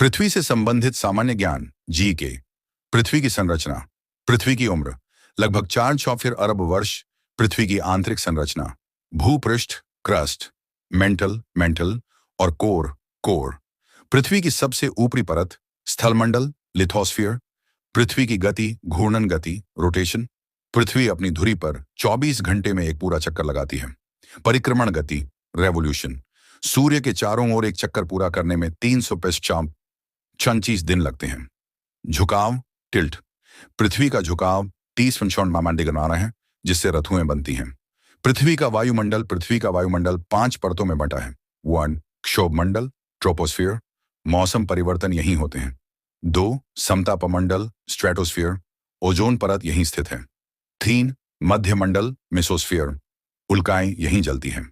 पृथ्वी से संबंधित सामान्य ज्ञान जी के। पृथ्वी की संरचना। पृथ्वी की उम्र लगभग 4 अरब वर्ष। पृथ्वी की आंतरिक संरचना। भूपृष्ठ क्रस्ट, मेंटल मेंटल और कोर कोर। पृथ्वी की सबसे ऊपरी परत स्थलमंडल लिथोस्फीयर। पृथ्वी की गति घूर्णन गति रोटेशन। पृथ्वी अपनी धुरी पर 24 घंटे में एक पूरा चक्कर लगाती है। परिक्रमण गति रेवोल्यूशन। सूर्य के चारों ओर एक चक्कर पूरा करने में 335 दिन लगते हैं। झुकाव टिल्ट। पृथ्वी का झुकाव 30 है, जिससे रथुएं बनती हैं। पृथ्वी का वायुमंडल 5 परतों में बंटा है। 1 क्षोभमंडल ट्रोपोस्फियर, मौसम परिवर्तन यहीं होते हैं। 2 समतापमंडल स्ट्रेटोस्फियर, ओजोन परत यहीं स्थित है। 3 मध्यमंडल मेसोस्फियर, उल्काएं यहीं जलती हैं।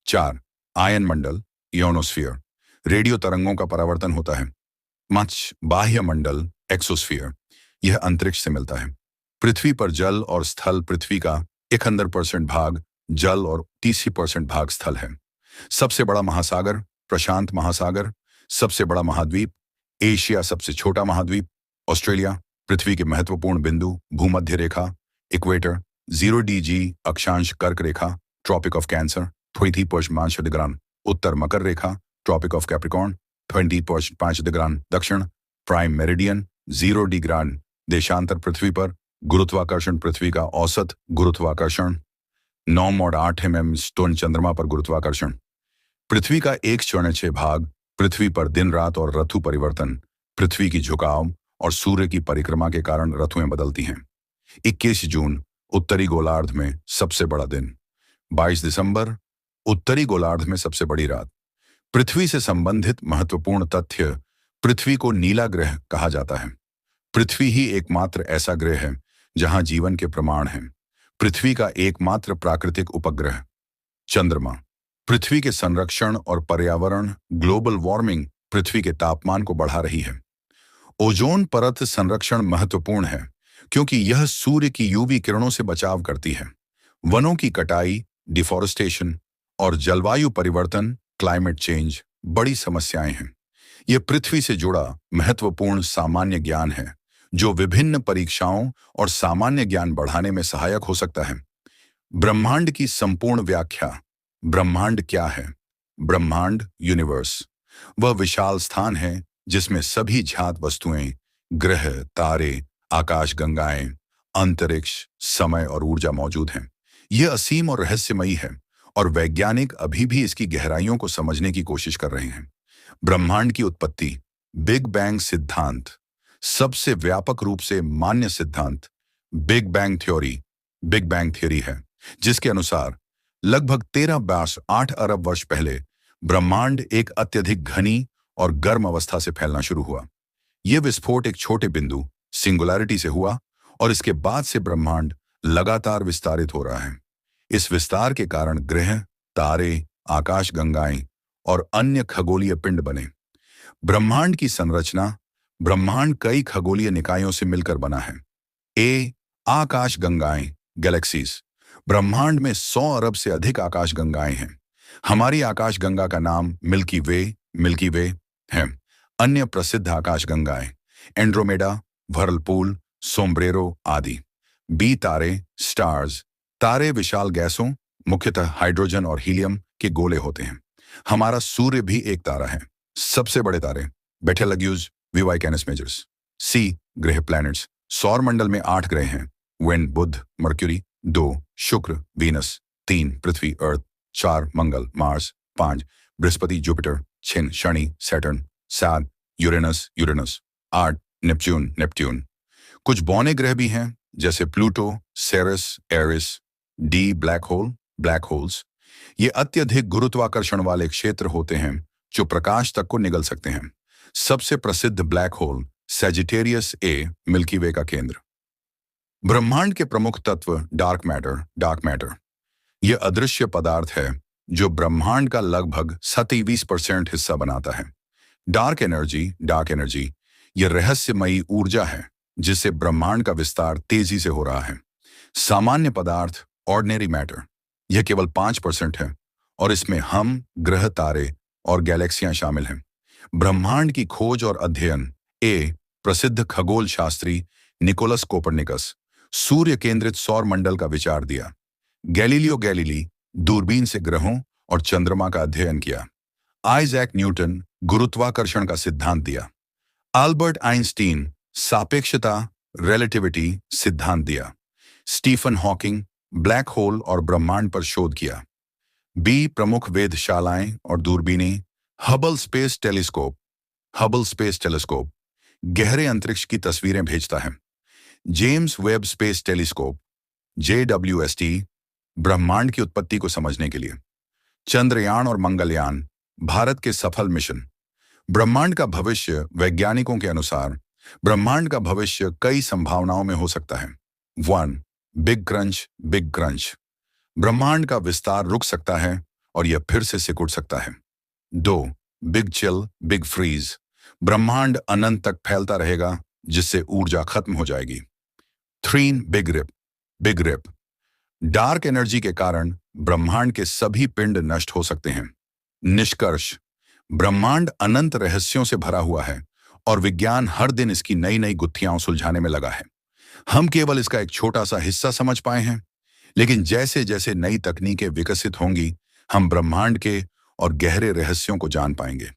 4 आयन मंडल ionosphere, रेडियो तरंगों का परावर्तन होता है। 5 बाह्य मंडल एक्सोस्फियर, यह अंतरिक्ष से मिलता है। पृथ्वी पर जल और स्थल। पृथ्वी का 71% भाग जल और 30% भाग स्थल है। सबसे बड़ा महासागर प्रशांत महासागर। सबसे बड़ा महाद्वीप एशिया। सबसे छोटा महाद्वीप ऑस्ट्रेलिया। पृथ्वी के महत्वपूर्ण बिंदु भूमध्य रेखा इक्वेटर, 0°G अक्षांश कर्क रेखा ट्रॉपिक ऑफ कैंसर, 30°5°, उत्तर मकर रेखा ट्रॉपिक ऑफ कैप्रिकॉर्न, 20.5°, दक्षिण प्राइम मेरिडियन 0°। देशांतर पृथ्वी पर गुरुत्वाकर्षण। पृथ्वी का औसत गुरुत्वाकर्षण 9.8 mm स्टोन। चंद्रमा पर गुरुत्वाकर्षण। पृथ्वी का 1/6 भाग। पृथ्वी पर दिन रात और ऋतु परिवर्तन। पृथ्वी की झुकाव और सूर्य की परिक्रमा के कारण ऋतुएं बदलती हैं। 21 जून उत्तरी गोलार्ध में सबसे बड़ा दिन। 22 दिसंबर उत्तरी गोलार्ध में सबसे बड़ी रात। पृथ्वी से संबंधित महत्वपूर्ण तथ्य। पृथ्वी को नीला ग्रह कहा जाता है। पृथ्वी ही एकमात्र ऐसा ग्रह है जहां जीवन के प्रमाण हैं। पृथ्वी का एकमात्र प्राकृतिक उपग्रह चंद्रमा। पृथ्वी के संरक्षण और पर्यावरण। ग्लोबल वार्मिंग पृथ्वी के तापमान को बढ़ा रही है। ओजोन परत संरक्षण महत्वपूर्ण है क्योंकि यह सूर्य की यूवी किरणों से बचाव करती है। वनों की कटाई डिफॉरेस्टेशन और जलवायु परिवर्तन क्लाइमेट चेंज बड़ी समस्याएं हैं। यह पृथ्वी से जुड़ा महत्वपूर्ण सामान्य ज्ञान है जो विभिन्न परीक्षाओं और सामान्य ज्ञान बढ़ाने में सहायक हो सकता है। ब्रह्मांड की संपूर्ण व्याख्या। ब्रह्मांड क्या है? ब्रह्मांड यूनिवर्स वह विशाल स्थान है जिसमें सभी ज्ञात वस्तुएं, ग्रह, तारे, आकाशगंगाएं, अंतरिक्ष, समय और ऊर्जा मौजूद हैं। यह असीम और रहस्यमयी है और वैज्ञानिक अभी भी इसकी गहराइयों को समझने की कोशिश कर रहे हैं। ब्रह्मांड की उत्पत्ति। बिग बैंग सिद्धांत सबसे व्यापक रूप से मान्य सिद्धांत बिग बैंग थ्योरी है, जिसके अनुसार लगभग 13.8 अरब वर्ष पहले ब्रह्मांड एक अत्यधिक घनी और गर्म अवस्था से फैलना शुरू हुआ। यह विस्फोट एक छोटे बिंदु सिंगुलैरिटी से हुआ और इसके बाद से ब्रह्मांड लगातार विस्तारित हो रहा है। इस विस्तार के कारण ग्रह, तारे, आकाशगंगाएं और अन्य खगोलीय पिंड बने। ब्रह्मांड की संरचना। ब्रह्मांड कई खगोलीय निकायों से मिलकर बना है। आकाशगंगाएं गैलेक्सीज। ब्रह्मांड में 100 अरब से अधिक आकाशगंगाएं हैं। हमारी आकाशगंगा का नाम मिल्की वे है। अन्य प्रसिद्ध आकाशगंगाएं एंड्रोमेडा, व्हर्लपूल, सोम्ब्रेरो आदि। बी तारे स्टार्स। तारे विशाल गैसों मुख्यतः हाइड्रोजन और हीलियम के गोले होते हैं। हमारा सूर्य भी एक तारा है। सबसे बड़े तारे बेटेलग्यूज, वीवाई कैनस मेजर्स। सी ग्रह प्लैनेट्स। सौर मंडल में 8 ग्रह हैं। वेन बुध मर्क्यूरी, 2 शुक्र वीनस, 3 पृथ्वी अर्थ, 4 मंगल मार्स, 5 बृहस्पति जुपिटर, 6 शनि सैटर्न, 7 यूरेनस, 8 नेपच्यून। कुछ बौने ग्रह भी हैं जैसे Pluto, Ceres, Eris. D black holes. ये अत्यधिक गुरुत्वाकर्षण वाले क्षेत्र होते हैं जो प्रकाश तक को निगल सकते हैं। सबसे प्रसिद्ध black hole Sagittarius A, Milky Way का केंद्र। ब्रह्मांड के प्रमुख तत्व डार्क मैटर। यह अदृश्य पदार्थ है जो ब्रह्मांड का लगभग 27% हिस्सा बनाता है। डार्क एनर्जी यह रहस्यमयी ऊर्जा है जिससे ब्रह्मांड का विस्तार तेजी से हो रहा है। सामान्य पदार्थ ऑर्डिनरी मैटर, यह केवल 5% है और इसमें हम, ग्रह, तारे और गैलेक्सियां शामिल हैं। ब्रह्मांड की खोज और अध्ययन। ए, प्रसिद्ध खगोल शास्त्री निकोलस कोपरनिकस सूर्य केंद्रित सौर मंडल का विचार दिया। गैलीलियो गैलीली दूरबीन से ग्रहों और चंद्रमा का अध्ययन किया। आइजैक न्यूटन गुरुत्वाकर्षण का सिद्धांत दिया। अल्बर्ट आइंस्टीन सापेक्षता रिलेटिविटी सिद्धांत दिया। स्टीफन हॉकिंग ब्लैक होल और ब्रह्मांड पर शोध किया। बी, प्रमुख वेधशालाएं और दूरबीनें। हबल स्पेस टेलीस्कोप गहरे अंतरिक्ष की तस्वीरें भेजता है। James Webb space telescope JWST ब्रह्मांड की उत्पत्ति को समझने के लिए। चंद्रयान और मंगलयान भारत के सफल मिशन। ब्रह्मांड का भविष्य वैज्ञानिकों के अनुसार ब्रह्मांड का भविष्य कई संभावनाओं में हो सकता है। 1, बिग क्रंच ब्रह्मांड का विस्तार रुक सकता है और यह फिर से सिकुड़ सकता है। 2, बिग चिल बिग फ्रीज ब्रह्मांड अनंत तक फैलता रहेगा जिससे ऊर्जा खत्म हो जाएगी। 3, बिग रिप डार्क एनर्जी के कारण ब्रह्मांड के सभी पिंड नष्ट हो सकते हैं। निष्कर्ष, ब्रह्मांड अनंत रहस्यों से भरा हुआ है और विज्ञान हर दिन इसकी नई नई गुत्थियां सुलझाने में लगा है। हम केवल इसका एक छोटा सा हिस्सा समझ पाए हैं, लेकिन जैसे जैसे नई तकनीकें विकसित होंगी हम ब्रह्मांड के और गहरे रहस्यों को जान पाएंगे।